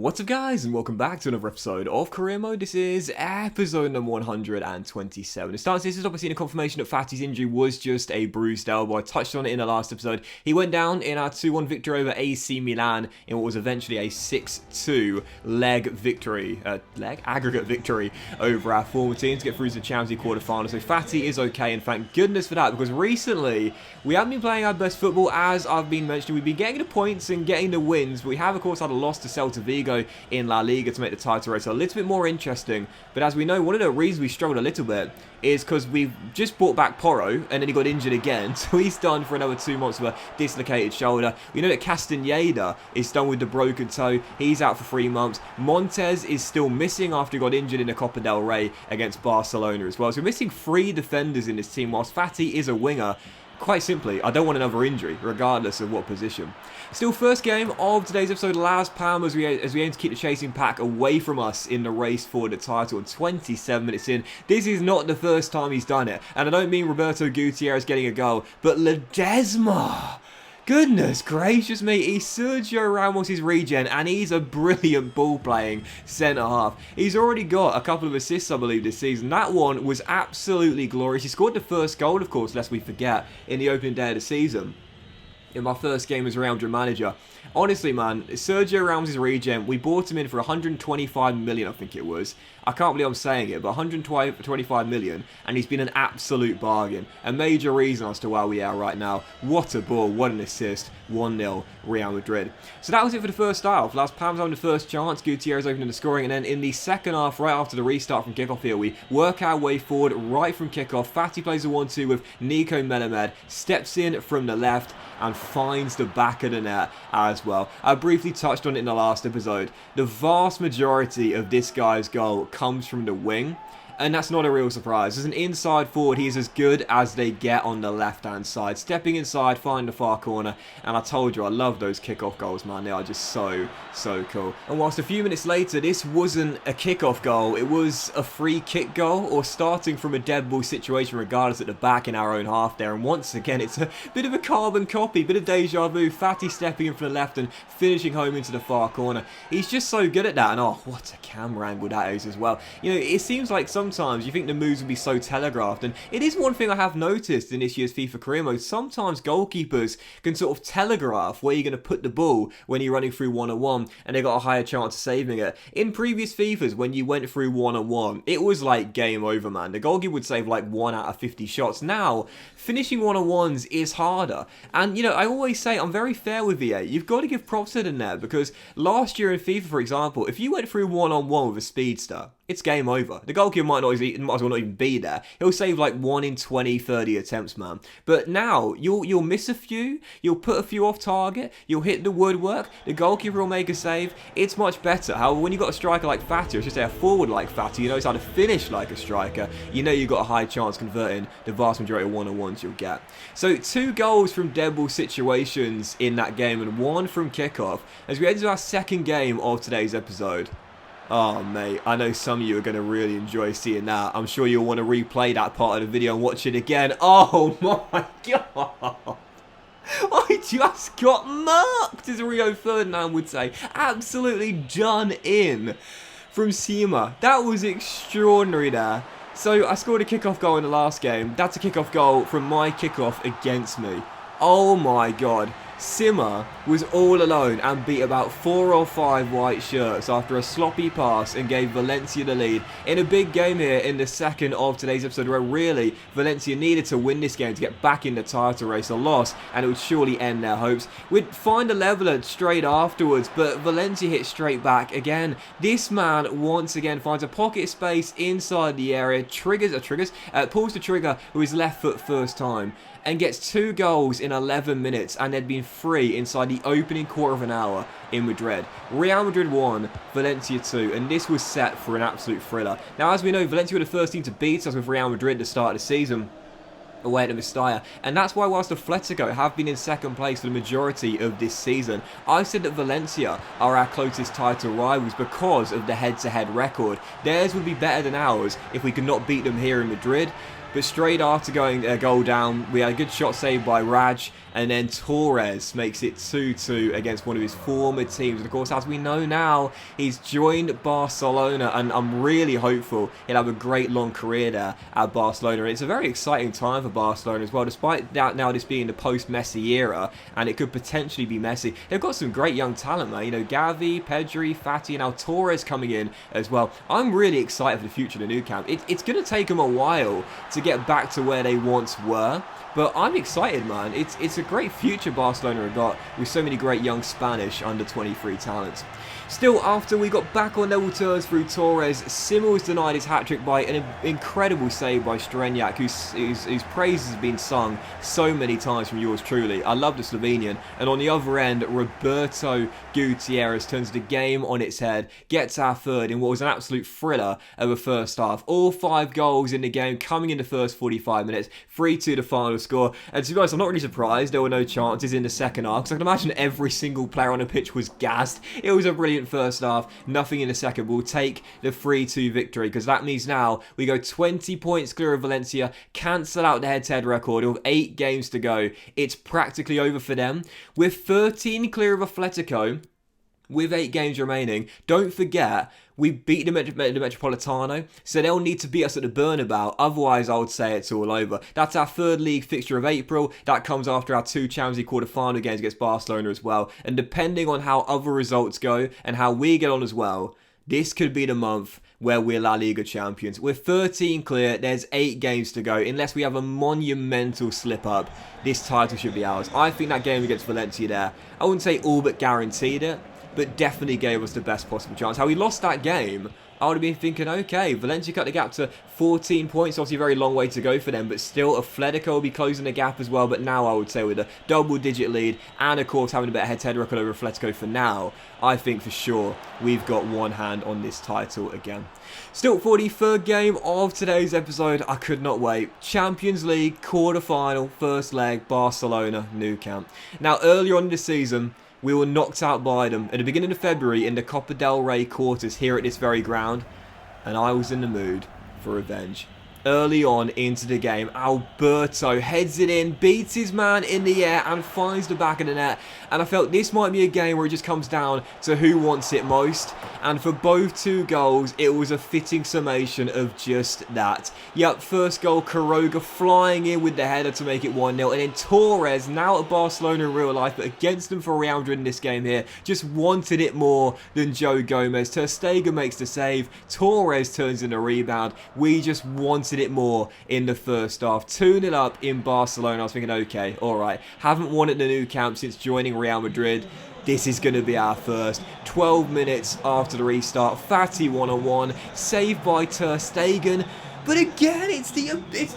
What's up guys, and welcome back to another episode of Career Mode. This is episode number 127. It starts, this is obviously a confirmation that Fatty's injury was just a bruised elbow. I touched on it in the last episode. He went down in our 2-1 victory over AC Milan in what was eventually a 6-2 aggregate victory over our former team to get through to the Champions League quarterfinals. So Fatty is okay, and thank goodness for that, because recently we haven't been playing our best football. As I've been mentioning, we've been getting the points and getting the wins, but we have of course had a loss to Celta Vigo in La Liga to make the title race a little bit more interesting. But as we know, one of the reasons we struggled a little bit is because we've just brought back Porro and then he got injured again, so he's done for another 2 months with a dislocated shoulder. We know that Castaneda is done with the broken toe, he's out for 3 months. Montes is still missing after he got injured in the Copa del Rey against Barcelona as well. So we're missing 3 defenders in this team, whilst Fatty is a winger. Quite simply, I don't want another injury, regardless of what position. Still, first game of today's episode, Las Palmas, as we aim to keep the chasing pack away from us in the race for the title. And 27 minutes in, this is not the first time he's done it. And I don't mean Roberto Gutierrez getting a goal, but Ledesma. Goodness gracious me, he's Sergio Ramos' regen, and he's a brilliant ball-playing centre-half. He's already got a couple of assists, I believe, this season. That one was absolutely glorious. He scored the first goal, of course, lest we forget, in the opening day of the season. In my first game as Real Madrid manager. Honestly, man, Sergio Ramos' regen, we bought him in for 125 million, I think it was. I can't believe I'm saying it, but 125 million, and he's been an absolute bargain. A major reason as to why we are right now. What a ball, what an assist. 1-0 Real Madrid. So that was it for the first half. Las Palmas having the first chance, Gutierrez opening the scoring, and then in the second half, right after the restart from kickoff here, we work our way forward right from kickoff. Fatty plays a 1-2 with Nico Melamed, steps in from the left, and finds the back of the net as well. I briefly touched on it in the last episode. The vast majority of this guy's goal comes from the wing, and that's not a real surprise. As an inside forward, he's as good as they get on the left-hand side. Stepping inside, finding the far corner, and I told you, I love those kick-off goals, man. They are just so cool. And whilst a few minutes later, this wasn't a kick-off goal, it was a free kick goal, or starting from a dead ball situation, regardless at the back in our own half there. And once again, it's a bit of a carbon copy, bit of deja vu. Fatty stepping in from the left and finishing home into the far corner. He's just so good at that, and oh, what a camera angle that is as well. You know, it seems like sometimes you think the moves would be so telegraphed, and it is one thing I have noticed in this year's FIFA career mode. Sometimes goalkeepers can sort of telegraph where you're going to put the ball when you're running through one-on-one, and they got a higher chance of saving it. In previous FIFAs, when you went through one-on-one, it was like game over, man. The goalkeeper would save like 1 out of 50 shots. Now, finishing one-on-ones is harder. And, you know, I always say I'm very fair with VA. You've got to give props to them there, because last year in FIFA, for example, if you went through one-on-one with a speedster, it's game over. The goalkeeper might as well not even be there. He'll save like 1 in 20, 30 attempts, man. But now, you'll miss a few, you'll put a few off target, you'll hit the woodwork, the goalkeeper will make a save. It's much better. However, when you've got a striker like Fatty, or I should say a forward like Fatty, who knows how to finish like a striker, you know you've got a high chance converting the vast majority of one-on-ones you'll get. So 2 goals from dead ball situations in that game, and 1 from kickoff, as we head into our second game of today's episode. Oh, mate, I know some of you are going to really enjoy seeing that. I'm sure you'll want to replay that part of the video and watch it again. Oh, my God. I just got marked, as Rio Ferdinand would say. Absolutely done in from Sima. That was extraordinary there. So, I scored a kickoff goal in the last game. That's a kickoff goal from my kickoff against me. Oh, my God. Sima was all alone and beat about 4 or 5 white shirts after a sloppy pass and gave Valencia the lead in a big game here in the second of today's episode, where really Valencia needed to win this game to get back in the title race. A loss and it would surely end their hopes. We'd find a leveler straight afterwards, but Valencia hit straight back again. This man once again finds a pocket of space inside the area, pulls the trigger with his left foot first time, and gets 2 goals in 11 minutes, and there'd been 3 inside the opening quarter of an hour in Madrid. Real Madrid 1, Valencia 2, and this was set for an absolute thriller. Now, as we know, Valencia were the first team to beat us with Real Madrid at the start of the season, away at Mestalla, and that's why whilst the Atletico have been in second place for the majority of this season, I said that Valencia are our closest title rivals because of the head-to-head record. Theirs would be better than ours if we could not beat them here in Madrid. But straight after going a goal down, we had a good shot saved by Raj, and then Torres makes it 2-2 against one of his former teams. And of course, as we know now, he's joined Barcelona, and I'm really hopeful he'll have a great long career there at Barcelona. And it's a very exciting time for Barcelona as well, despite that now this being the post-Messi era, and it could potentially be Messi. They've got some great young talent, man. You know, Gavi, Pedri, Fati, and now Torres coming in as well. I'm really excited for the future of the Nou Camp. It's going to take them a while to get back to where they once were, but I'm excited, man. It's a great future Barcelona have got with so many great young Spanish under-23 talents. Still, after we got back on level terms through Torres, Simmels denied his hat-trick by an incredible save by Streniak, whose praises have been sung so many times from yours truly. I love the Slovenian. And on the other end, Roberto Gutierrez turns the game on its head, gets our third in what was an absolute thriller of a first half. All 5 goals in the game coming in the first 45 minutes, 3-2 the final score. And to be honest, I'm not really surprised there were no chances in the second half, because I can imagine every single player on the pitch was gassed. It was a brilliant first half, nothing in the second. We'll take the 3-2 victory, because that means now we go 20 points clear of Valencia, cancel out the head-to-head record with 8 games to go. It's practically over for them. We're 13 clear of Atletico with 8 games remaining. Don't forget, we beat the Metropolitano, so they'll need to beat us at the Bernabeu. Otherwise, I would say it's all over. That's our 3rd league fixture of April. That comes after our 2 Champions League quarter-final games against Barcelona as well. And depending on how other results go and how we get on as well, this could be the month where we're La Liga champions. We're 13 clear. There's 8 games to go. Unless we have a monumental slip-up, this title should be ours. I think that game against Valencia there, I wouldn't say all but guaranteed it, but definitely gave us the best possible chance. How we lost that game, I would have been thinking, okay, Valencia cut the gap to 14 points. Obviously, a very long way to go for them, but still, Atletico will be closing the gap as well. But now, I would say, with a double-digit lead, and of course, having a better head-to-head record over Atletico for now, I think for sure we've got one hand on this title again. Still, for the 3rd game of today's episode, I could not wait. Champions League quarter-final, first leg, Barcelona, Nou Camp. Now, earlier on in the season, we were knocked out by them at the beginning of February in the Copa del Rey quarters here at this very ground, and I was in the mood for revenge. Early on into the game, Alberto heads it in, beats his man in the air and finds the back of the net. And I felt this might be a game where it just comes down to who wants it most. And for both 2 goals, it was a fitting summation of just that. Yep, first goal, Quiroga flying in with the header to make it 1-0. And then Torres, now at Barcelona in real life, but against them for Real Madrid in this game here, just wanted it more than Joe Gomez. Ter Stegen makes the save. Torres turns in a rebound. We just wanted it more in the first half. 2-0 up in Barcelona. I was thinking, okay, alright, haven't won at the Nou Camp since joining Real Madrid. This is going to be our first. 12 minutes after the restart, Fati 1-on-1, saved by Ter Stegen. But again, it's the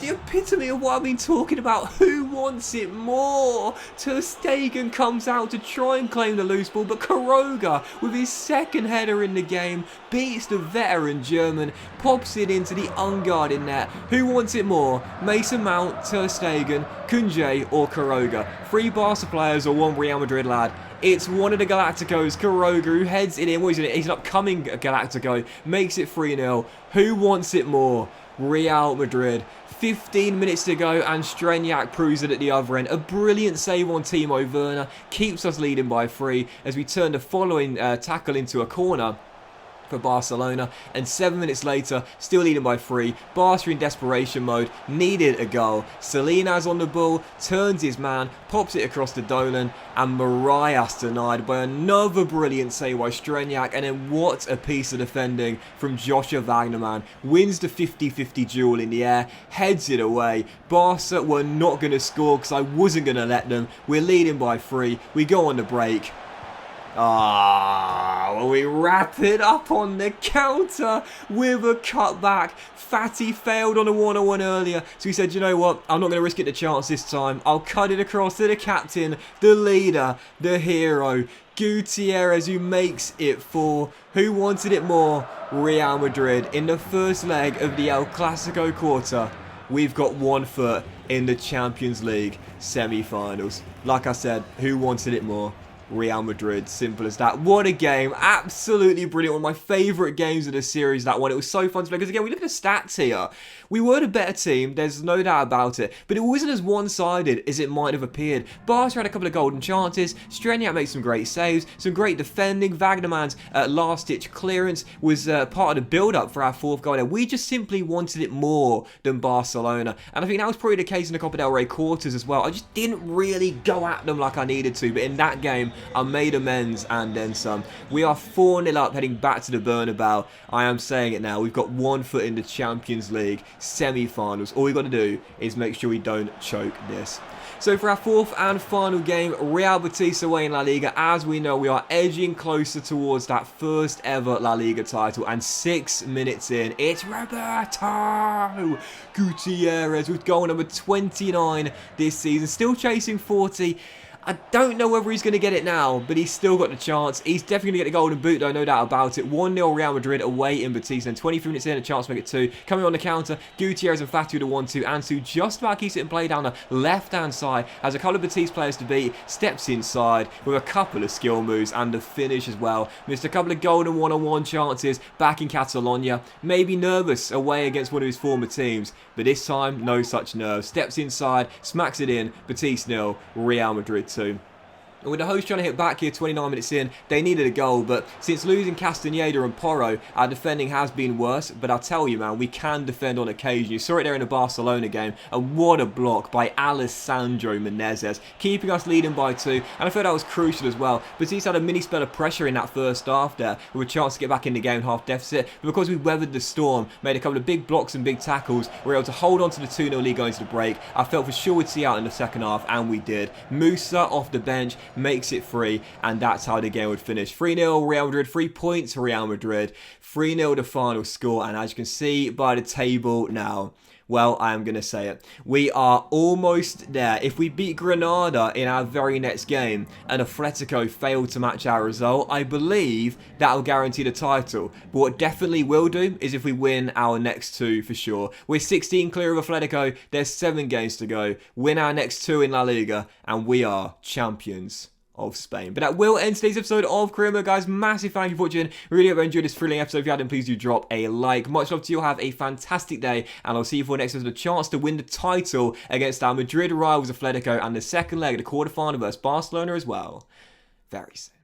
epitome of what I've been talking about. Who wants it more? Ter Stegen comes out to try and claim the loose ball, but Quiroga, with his 2nd header in the game, beats the veteran German, pops it into the unguarded net. Who wants it more? Mason Mount, Ter Stegen, Kunje, or Quiroga? 3 Barca players or 1 Real Madrid lad? It's one of the Galacticos, Quiroga, who heads it in. What is it? He's an upcoming Galactico. Makes it 3-0. Who wants it more? Real Madrid. 15 minutes to go, and Streniak proves it at the other end. A brilliant save on Timo Werner. Keeps us leading by 3 as we turn the following tackle into a corner for Barcelona, and 7 minutes later, still leading by 3. Barca in desperation mode, needed a goal. Salinas on the ball, turns his man, pops it across the Dolan, and Marias denied by another brilliant save by Streniak. And then what a piece of defending from Joshua Wagnerman. Wins the 50-50 duel in the air, heads it away. Barca were not going to score because I wasn't going to let them. We're leading by 3. We go on the break. We wrap it up on the counter with a cutback. Fati failed on a 1-on-1 earlier, so he said, you know what, I'm not going to risk it the chance this time. I'll cut it across to the captain, the leader, the hero, Gutierrez, who makes it 4. Who wanted it more? Real Madrid. In the first leg of the El Clasico quarter, we've got 1 foot in the Champions League semi-finals. Like I said, who wanted it more? Real Madrid, simple as that. What a game, absolutely brilliant. One of my favourite games of the series, that one. It was so fun to play, because again, we look at the stats here. We were the better team, there's no doubt about it, but it wasn't as one-sided as it might have appeared. Barca had a couple of golden chances, Streniak made some great saves, some great defending. Wagnerman's last-ditch clearance was part of the build-up for our fourth goal, and we just simply wanted it more than Barcelona, and I think that was probably the case in the Copa del Rey quarters as well. I just didn't really go at them like I needed to, but in that game, I made amends and then some. We are 4-0 up heading back to the Bernabeu. I am saying it now. We've got one foot in the Champions League semi-finals. All we've got to do is make sure we don't choke this. So for our fourth and final game, Real Betis away in La Liga. As we know, we are edging closer towards that first ever La Liga title. And 6 minutes in, it's Roberto Gutierrez with goal number 29 this season. Still chasing 40. I don't know whether he's going to get it now, but he's still got the chance. He's definitely going to get the golden boot, though, no doubt about it. 1-0 Real Madrid away in Betis, and 23 minutes in, a chance to make it 2. Coming on the counter, Gutierrez and Fati with a 1-2. Ansu just about keeps it in play down the left-hand side. Has a couple of Betis players to beat. Steps inside with a couple of skill moves and the finish as well. Missed a couple of golden one-on-one chances back in Catalonia. Maybe nervous away against one of his former teams, but this time, no such nerves. Steps inside, smacks it in. Betis 0, Real Madrid 2. And with the host trying to hit back here 29 minutes in, they needed a goal, but since losing Castaneda and Porro, our defending has been worse. But I'll tell you, man, we can defend on occasion. You saw it there in the Barcelona game, and what a block by Alessandro Menezes, keeping us leading by 2, and I thought that was crucial as well. But he's had a mini spell of pressure in that first half there, with a chance to get back in the game half deficit, but because we weathered the storm, made a couple of big blocks and big tackles, we were able to hold on to the 2-0 lead going to the break. I felt for sure we'd see out in the second half, and we did. Musa off the bench makes it 3, and that's how the game would finish. 3-0 Real Madrid, 3 points Real Madrid, 3-0 the final score, and as you can see by the table now, well, I am going to say it. We are almost there. If we beat Granada in our very next game and Atletico failed to match our result, I believe that will guarantee the title. But what definitely will do is if we win our next 2 for sure. We're 16 clear of Atletico. There's 7 games to go. Win our next 2 in La Liga, and we are champions of Spain. But that will end today's episode of Career Mode, guys. Massive thank you for watching. Really hope you enjoyed this thrilling episode. If you had, then please do drop a like. Much love to you. Have a fantastic day, and I'll see you for next episode. A chance to win the title against our Madrid rivals Atletico, and the second leg of the quarterfinal versus Barcelona as well very soon.